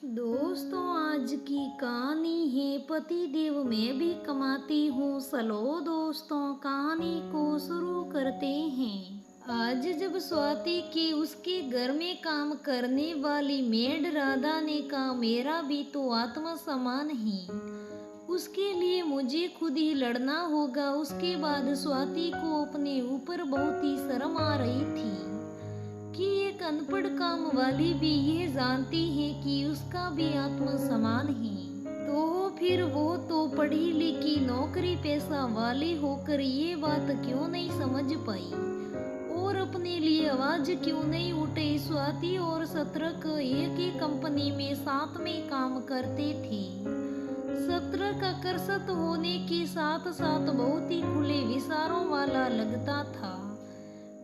दोस्तों, आज की कहानी है पति देव मैं भी कमाती हूँ। चलो दोस्तों, कहानी को शुरू करते हैं। आज जब स्वाति के उसके घर में काम करने वाली मेड राधा ने कहा मेरा भी तो आत्मसम्मान है, उसके लिए मुझे खुद ही लड़ना होगा। उसके बाद स्वाति को अपने ऊपर बहुत ही शर्म आ रही थी कि एक अनपढ़ काम वाली भी ये जानती है कि उसका भी आत्मसम्मान है, तो फिर वो तो पढ़ी लिखी नौकरी पेशा वाली होकर ये बात क्यों नहीं समझ पाई और अपने लिए आवाज क्यों नहीं उठाई। स्वाति और सत्रक एक ही कंपनी में साथ में काम करते थे। सत्रक आकर्षित होने के साथ साथ बहुत ही खुले विचारों वाला लगता था।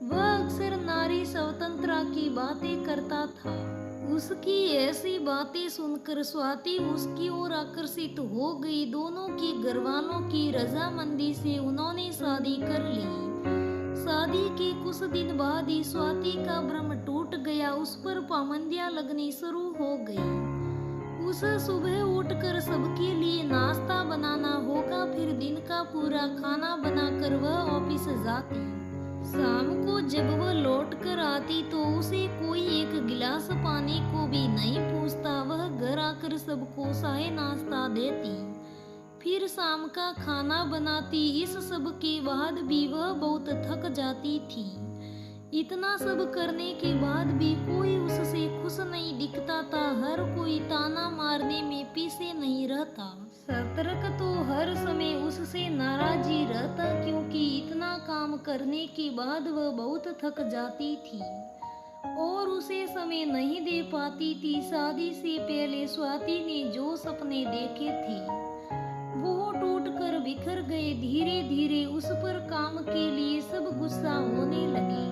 वह अक्सर नारी स्वतंत्रता की बातें करता था। उसकी ऐसी बातें सुनकर स्वाति उसकी ओर आकर्षित हो गई। दोनों के घरवालों की रजामंदी से उन्होंने शादी कर ली। शादी के कुछ दिन बाद ही स्वाति का भ्रम टूट गया। उस पर पाबंदियां लगनी शुरू हो गई। उसे सुबह उठकर सबके लिए नाश्ता बनाना होगा, फिर दिन का पूरा खाना बनाकर वह ऑफिस जाती। शाम को जब वह लौट कर आती तो उसे कोई एक गिलास पानी को भी नहीं पूछता। वह घर आकर सबको चाय नाश्ता देती, फिर शाम का खाना बनाती। इस सब के बाद भी वह बहुत थक जाती थी। इतना सब करने के बाद भी कोई उससे खुश नहीं दिखता था। हर कोई ताना मारने में पीछे नहीं रहता। सतर्क तो हर समय उससे नाराज ही रहता, क्योंकि इतना काम करने के बाद वह बहुत थक जाती थी और उसे समय नहीं दे पाती थी। शादी से पहले स्वाति ने जो सपने देखे थे वो टूट कर बिखर गए। धीरे धीरे उस पर काम के लिए सब गुस्सा होने लगे।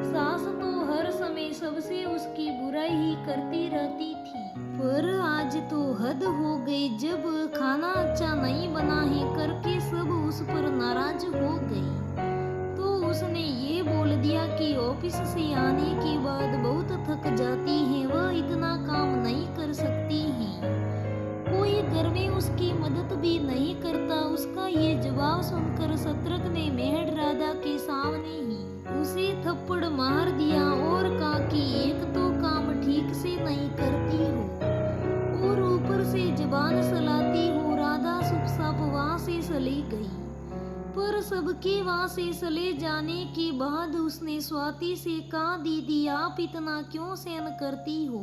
सास तो हर समय सबसे उसकी बुराई ही करती रहती थी, पर आज तो हद हो गई। जब खाना अच्छा नहीं बना है करके सब उस पर नाराज हो गई, तो उसने ये बोल दिया कि ऑफिस से आने के बाद बहुत थक जाती है, वह इतना काम नहीं कर सकती है। कोई घर में उसकी मदद भी नहीं करता। उसका ये जवाब सुनकर सत्रक ने मेहर राधा के सामने ही उसे थप्पड़ मार दिया और कहा कि एक तो काम ठीक से नहीं करती हो और ऊपर से जबान चलाती हो। राधा चुपचाप वहां से चली गई, पर सबके वहां से चले जाने के बाद उसने स्वाति से कहा दीदी आप इतना क्यों सहन करती हो?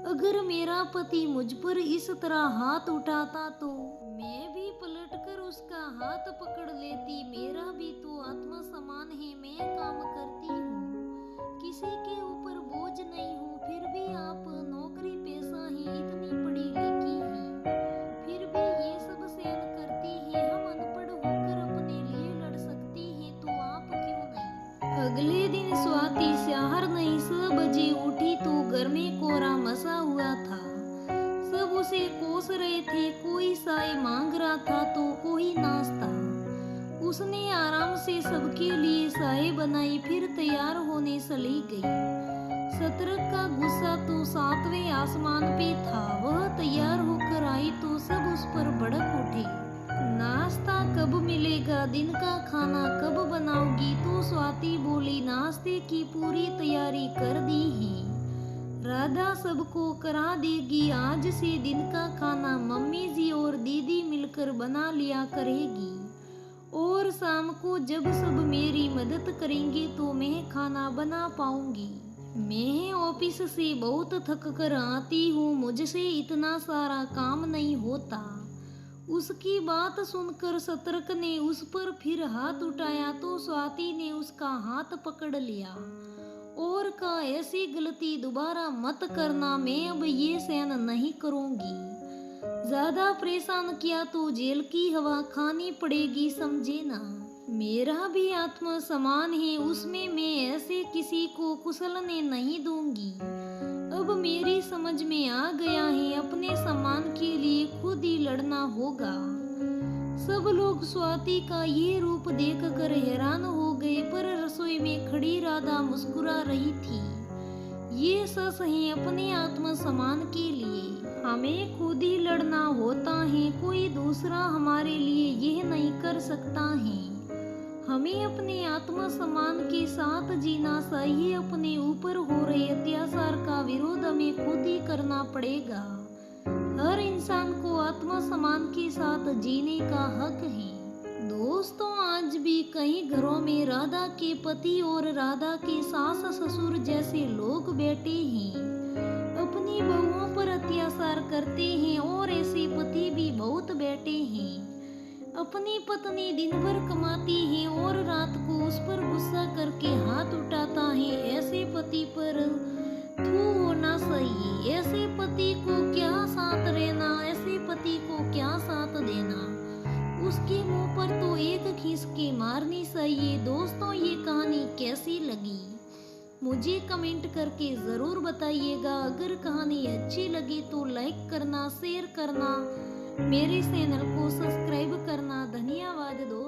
अगर मेरा पति मुझ पर इस तरह हाथ उठाता तो मैं भी पलटकर उसका हाथ पकड़ लेती। मेरा भी तो आत्मसम्मान है, मैं काम करती हूँ, किसी के ऊपर बोझ नहीं हूँ। फिर भी आप नौकरी पेशा हैं, इतनी पढ़ी लिखी हैं, फिर भी ये सब सहन करती हैं। हम अनपढ़ होकर अपने लिए लड़ सकती हैं, तो आप क्यों नहीं? अगले दिन स्वाति शहर नहीं 6 बजे उठी तो घर में कोहरा मचा हुआ था। सब उसे कोस रहे थे, कोई चाय मांग रहा था तो कोई नाश्ता। उसने आराम से सबके लिए चाय बनाई, फिर तैयार होने चली गई। सत्रक का गुस्सा तो 7वें आसमान पे था। वह तैयार होकर आई तो सब उस पर भड़क उठे। नाश्ता कब मिलेगा, दिन का खाना कब बनाओगी? तो स्वाति बोली नाश्ते की पूरी तैयारी कर दी है, राधा सबको करा देगी। आज से दिन का खाना मम्मी जी और दीदी मिलकर बना लिया करेगी और शाम को जब सब मेरी मदद करेंगे तो मैं खाना बना पाऊंगी। मैं ऑफिस से बहुत थक कर आती हूँ, मुझसे इतना सारा काम नहीं होता। उसकी बात सुनकर सतर्क ने उस पर फिर हाथ उठाया तो स्वाति ने उसका हाथ पकड़ लिया और कहा ऐसी गलती दोबारा मत करना, मैं अब ये सहन नहीं करूंगी। ज्यादा परेशान किया तो जेल की हवा खानी पड़ेगी, समझे ना? मेरा भी आत्मसम्मान है, उसमें मैं ऐसे किसी को कुचलने नहीं दूंगी। अब मेरी समझ में आ गया है, अपने सम्मान के लिए खुद ही लड़ना होगा। सब लोग स्वाति का ये रूप देखकर हैरान हो गए, पर रसोई में खड़ी राधा मुस्कुरा रही थी। ये सच है अपने आत्म सम्मान के लिए हमें खुद ही लड़ना होता है, कोई दूसरा हमारे लिए यह नहीं कर सकता है। हमें अपने आत्म सम्मान के साथ जीना चाहिए, अपने ऊपर हो रहे अत्याचार का विरोध हमें खुद ही करना पड़ेगा। हर इंसान को आत्म सम्मान के साथ जीने का हक है। दोस्तों, आज भी कई घरों में राधा के पति और राधा के सास ससुर जैसे लोग बैठे हैं, अपनी बहुओं पर अत्याचार करते हैं, और ऐसे पति भी बहुत बैठे हैं। अपनी पत्नी दिन भर कमाती है और रात को उस पर गुस्सा करके हाथ उठाता है। ऐसे पति पर थू होना चाहिए। ऐसे पति को क्या साथ रहना, ऐसे पति को क्या साथ देना। उसके मुंह पर तो एक खींच के मारनी चाहिए। दोस्तों, ये कहानी कैसी लगी मुझे कमेंट करके ज़रूर बताइएगा। अगर कहानी अच्छी लगी तो लाइक करना, शेयर करना, मेरे चैनल को सब्सक्राइब करना। धन्यवाद दोस्तों।